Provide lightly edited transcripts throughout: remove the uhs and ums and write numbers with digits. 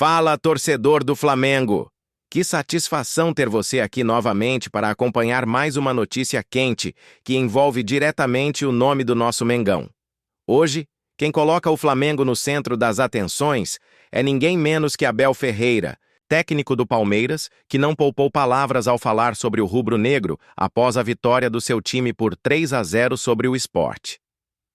Fala, torcedor do Flamengo! Que satisfação ter você aqui novamente para acompanhar mais uma notícia quente que envolve diretamente o nome do nosso Mengão. Hoje, quem coloca o Flamengo no centro das atenções é ninguém menos que Abel Ferreira, técnico do Palmeiras, que não poupou palavras ao falar sobre o rubro-negro após a vitória do seu time por 3-0 sobre o Sport.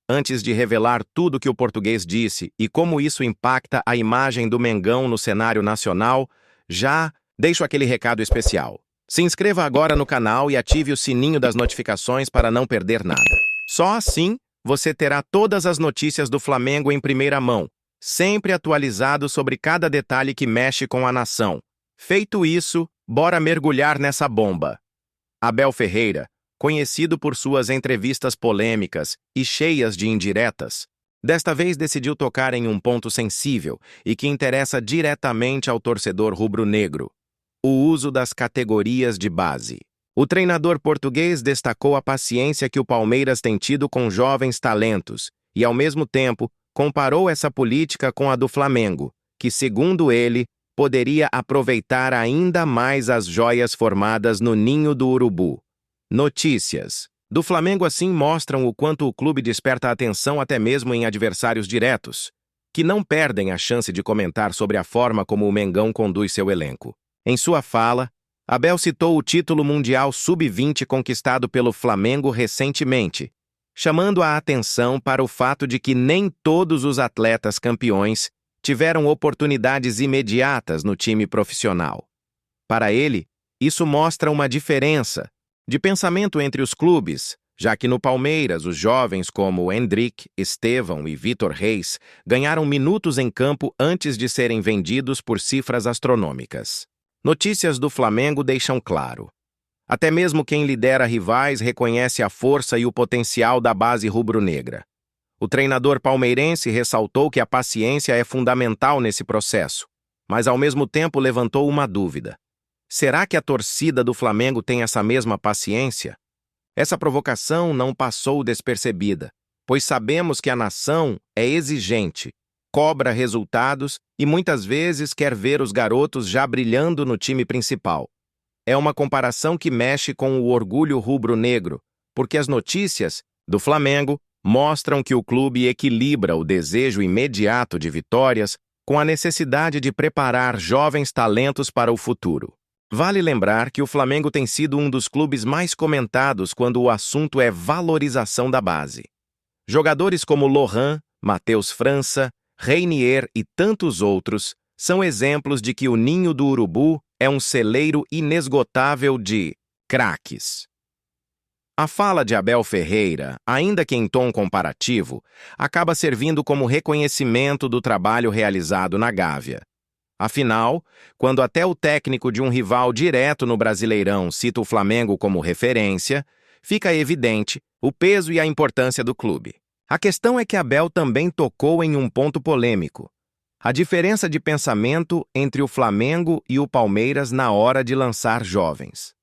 Antes de revelar tudo que o português disse e como isso impacta a imagem do Mengão no cenário nacional, já deixo aquele recado especial. Se inscreva agora no canal e ative o sininho das notificações para não perder nada. Só assim você terá todas as notícias do Flamengo em primeira mão, sempre atualizado sobre cada detalhe que mexe com a nação. Feito isso, bora mergulhar nessa bomba. Abel Ferreira, conhecido por suas entrevistas polêmicas e cheias de indiretas, desta vez decidiu tocar em um ponto sensível e que interessa diretamente ao torcedor rubro-negro: o uso das categorias de base. O treinador português destacou a paciência que o Palmeiras tem tido com jovens talentos e, ao mesmo tempo, comparou essa política com a do Flamengo, que, segundo ele, poderia aproveitar ainda mais as joias formadas no ninho do urubu. Notícias do Flamengo assim mostram o quanto o clube desperta atenção até mesmo em adversários diretos, que não perdem a chance de comentar sobre a forma como o Mengão conduz seu elenco. Em sua fala, Abel citou o título mundial sub-20 conquistado pelo Flamengo recentemente, chamando a atenção para o fato de que nem todos os atletas campeões tiveram oportunidades imediatas no time profissional. Para ele, isso mostra uma diferença de pensamento entre os clubes, já que no Palmeiras os jovens como Endrick, Estevão e Vitor Reis ganharam minutos em campo antes de serem vendidos por cifras astronômicas. Notícias do Flamengo deixam claro: até mesmo quem lidera rivais reconhece a força e o potencial da base rubro-negra. O treinador palmeirense ressaltou que a paciência é fundamental nesse processo, mas ao mesmo tempo levantou uma dúvida: será que a torcida do Flamengo tem essa mesma paciência? Essa provocação não passou despercebida, pois sabemos que a nação é exigente, cobra resultados e muitas vezes quer ver os garotos já brilhando no time principal. É uma comparação que mexe com o orgulho rubro-negro, porque as notícias do Flamengo mostram que o clube equilibra o desejo imediato de vitórias com a necessidade de preparar jovens talentos para o futuro. Vale lembrar que o Flamengo tem sido um dos clubes mais comentados quando o assunto é valorização da base. Jogadores como Lohan, Matheus França, Reinier e tantos outros são exemplos de que o ninho do urubu é um celeiro inesgotável de craques. A fala de Abel Ferreira, ainda que em tom comparativo, acaba servindo como reconhecimento do trabalho realizado na Gávea. Afinal, quando até o técnico de um rival direto no Brasileirão cita o Flamengo como referência, fica evidente o peso e a importância do clube. A questão é que Abel também tocou em um ponto polêmico: a diferença de pensamento entre o Flamengo e o Palmeiras na hora de lançar jovens.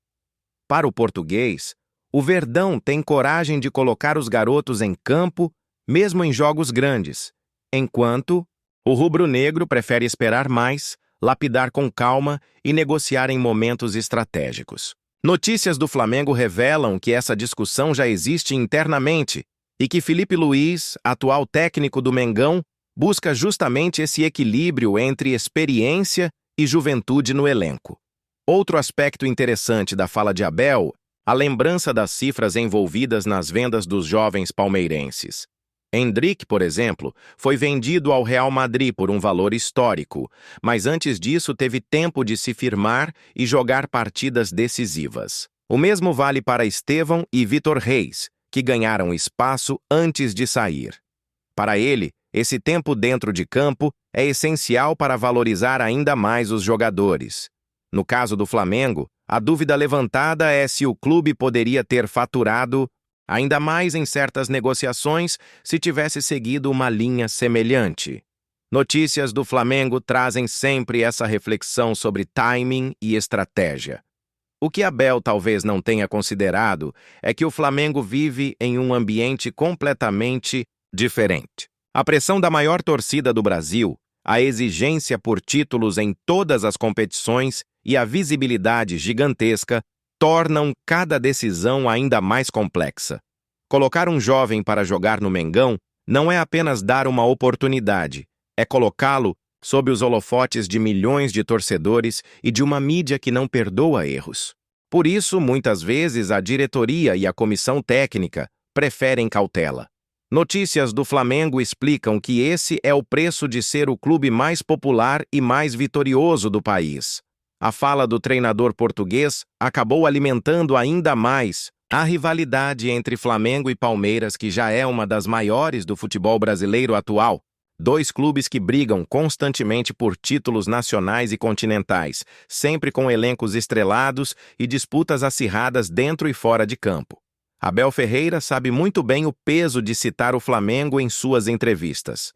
Para o português, o Verdão tem coragem de colocar os garotos em campo, mesmo em jogos grandes, enquanto o rubro-negro prefere esperar mais, lapidar com calma e negociar em momentos estratégicos. Notícias do Flamengo revelam que essa discussão já existe internamente e que Felipe Luiz, atual técnico do Mengão, busca justamente esse equilíbrio entre experiência e juventude no elenco. Outro aspecto interessante da fala de Abel: a lembrança das cifras envolvidas nas vendas dos jovens palmeirenses. Endrick, por exemplo, foi vendido ao Real Madrid por um valor histórico, mas antes disso teve tempo de se firmar e jogar partidas decisivas. O mesmo vale para Estevão e Vitor Reis, que ganharam espaço antes de sair. Para ele, esse tempo dentro de campo é essencial para valorizar ainda mais os jogadores. No caso do Flamengo, a dúvida levantada é se o clube poderia ter faturado ainda mais em certas negociações se tivesse seguido uma linha semelhante. Notícias do Flamengo trazem sempre essa reflexão sobre timing e estratégia. O que Abel talvez não tenha considerado é que o Flamengo vive em um ambiente completamente diferente. A pressão da maior torcida do Brasil, A exigência por títulos em todas as competições e a visibilidade gigantesca tornam cada decisão ainda mais complexa. Colocar um jovem para jogar no Mengão não é apenas dar uma oportunidade, é colocá-lo sob os holofotes de milhões de torcedores e de uma mídia que não perdoa erros. Por isso, muitas vezes, a diretoria e a comissão técnica preferem cautela. Notícias do Flamengo explicam que esse é o preço de ser o clube mais popular e mais vitorioso do país. A fala do treinador português acabou alimentando ainda mais a rivalidade entre Flamengo e Palmeiras, que já é uma das maiores do futebol brasileiro atual. Dois clubes que brigam constantemente por títulos nacionais e continentais, sempre com elencos estrelados e disputas acirradas dentro e fora de campo. Abel Ferreira sabe muito bem o peso de citar o Flamengo em suas entrevistas.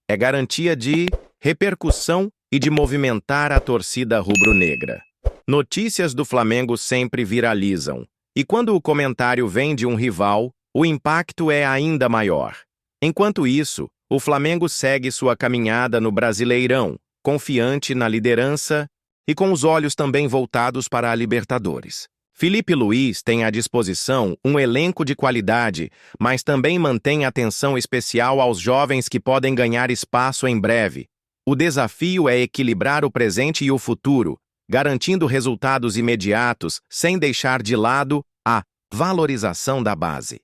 É garantia de repercussão e de movimentar a torcida rubro-negra. Notícias do Flamengo sempre viralizam, e quando o comentário vem de um rival, o impacto é ainda maior. Enquanto isso, o Flamengo segue sua caminhada no Brasileirão, confiante na liderança e com os olhos também voltados para a Libertadores. Felipe Luiz tem à disposição um elenco de qualidade, mas também mantém atenção especial aos jovens que podem ganhar espaço em breve. O desafio é equilibrar o presente e o futuro, garantindo resultados imediatos sem deixar de lado a valorização da base.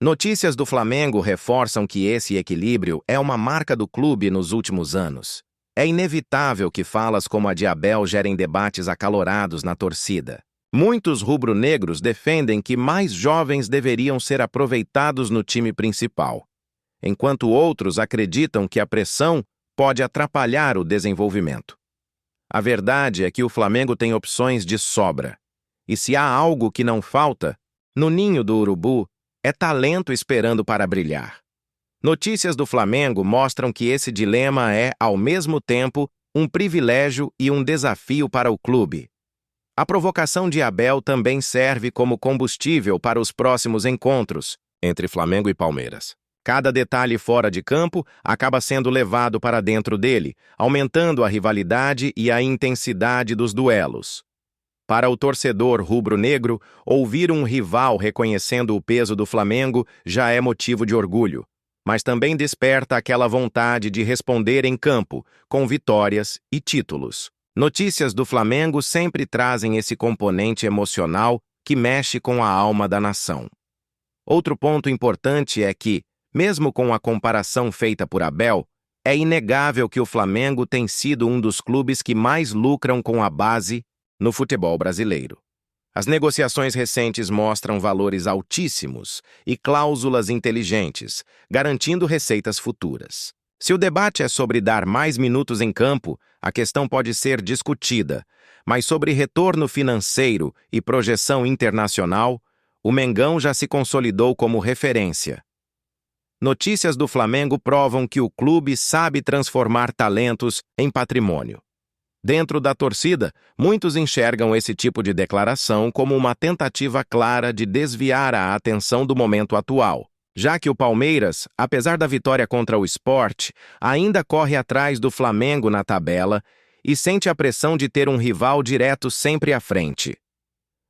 Notícias do Flamengo reforçam que esse equilíbrio é uma marca do clube nos últimos anos. É inevitável que falas como a de Abel gerem debates acalorados na torcida. Muitos rubro-negros defendem que mais jovens deveriam ser aproveitados no time principal, enquanto outros acreditam que a pressão pode atrapalhar o desenvolvimento. A verdade é que o Flamengo tem opções de sobra, e se há algo que não falta, no ninho do urubu, é talento esperando para brilhar. Notícias do Flamengo mostram que esse dilema é, ao mesmo tempo, um privilégio e um desafio para o clube. A provocação de Abel também serve como combustível para os próximos encontros entre Flamengo e Palmeiras. Cada detalhe fora de campo acaba sendo levado para dentro dele, aumentando a rivalidade e a intensidade dos duelos. Para o torcedor rubro-negro, ouvir um rival reconhecendo o peso do Flamengo já é motivo de orgulho, mas também desperta aquela vontade de responder em campo, com vitórias e títulos. Notícias do Flamengo sempre trazem esse componente emocional que mexe com a alma da nação. Outro ponto importante é que, mesmo com a comparação feita por Abel, é inegável que o Flamengo tem sido um dos clubes que mais lucram com a base no futebol brasileiro. As negociações recentes mostram valores altíssimos e cláusulas inteligentes, garantindo receitas futuras. Se o debate é sobre dar mais minutos em campo, a questão pode ser discutida, mas sobre retorno financeiro e projeção internacional, o Mengão já se consolidou como referência. Notícias do Flamengo provam que o clube sabe transformar talentos em patrimônio. Dentro da torcida, muitos enxergam esse tipo de declaração como uma tentativa clara de desviar a atenção do momento atual, já que o Palmeiras, apesar da vitória contra o Sport, ainda corre atrás do Flamengo na tabela e sente a pressão de ter um rival direto sempre à frente.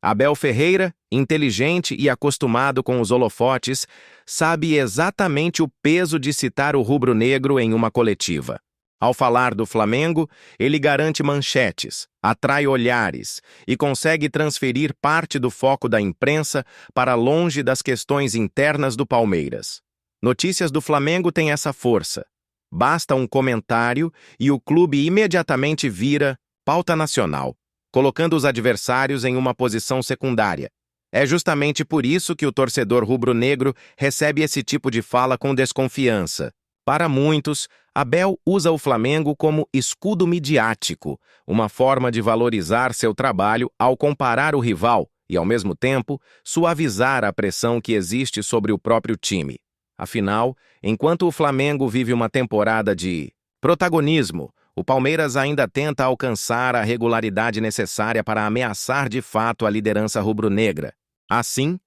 Abel Ferreira, inteligente e acostumado com os holofotes, sabe exatamente o peso de citar o rubro-negro em uma coletiva. Ao falar do Flamengo, ele garante manchetes, atrai olhares e consegue transferir parte do foco da imprensa para longe das questões internas do Palmeiras. Notícias do Flamengo têm essa força. Basta um comentário e o clube imediatamente vira pauta nacional, colocando os adversários em uma posição secundária. É justamente por isso que o torcedor rubro-negro recebe esse tipo de fala com desconfiança. Para muitos, Abel usa o Flamengo como escudo midiático, uma forma de valorizar seu trabalho ao comparar o rival e, ao mesmo tempo, suavizar a pressão que existe sobre o próprio time. Afinal, enquanto o Flamengo vive uma temporada de protagonismo, o Palmeiras ainda tenta alcançar a regularidade necessária para ameaçar de fato a liderança rubro-negra. Assim,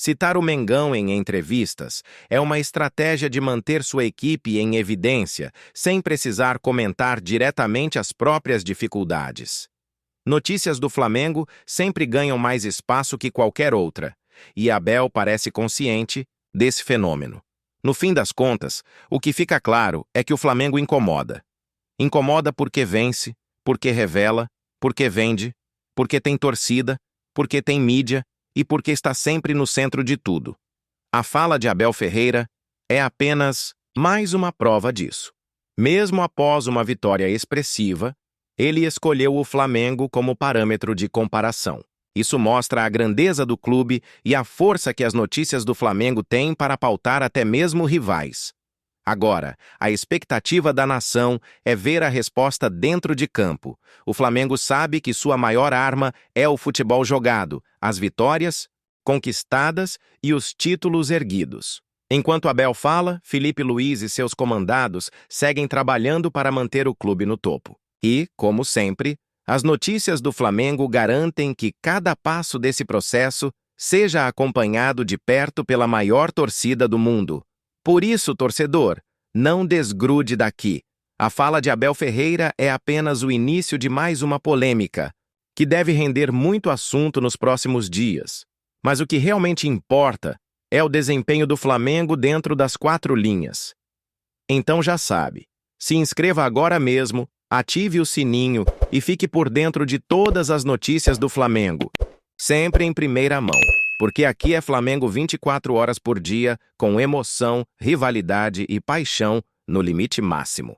Citar o Mengão em entrevistas é uma estratégia de manter sua equipe em evidência, sem precisar comentar diretamente as próprias dificuldades. Notícias do Flamengo sempre ganham mais espaço que qualquer outra, e Abel parece consciente desse fenômeno. No fim das contas, o que fica claro é que o Flamengo incomoda. Incomoda porque vence, porque revela, porque vende, porque tem torcida, porque tem mídia e porque está sempre no centro de tudo. A fala de Abel Ferreira é apenas mais uma prova disso. Mesmo após uma vitória expressiva, ele escolheu o Flamengo como parâmetro de comparação. Isso mostra a grandeza do clube e a força que as notícias do Flamengo têm para pautar até mesmo rivais. Agora, a expectativa da nação é ver a resposta dentro de campo. O Flamengo sabe que sua maior arma é o futebol jogado, as vitórias conquistadas e os títulos erguidos. Enquanto Abel fala, Felipe Luiz e seus comandados seguem trabalhando para manter o clube no topo. E, como sempre, as notícias do Flamengo garantem que cada passo desse processo seja acompanhado de perto pela maior torcida do mundo. Por isso, torcedor, não desgrude daqui. A fala de Abel Ferreira é apenas o início de mais uma polêmica, que deve render muito assunto nos próximos dias. Mas o que realmente importa é o desempenho do Flamengo dentro das 4 linhas. Então já sabe, se inscreva agora mesmo, ative o sininho e fique por dentro de todas as notícias do Flamengo, sempre em primeira mão. Porque aqui é Flamengo 24 horas por dia, com emoção, rivalidade e paixão no limite máximo.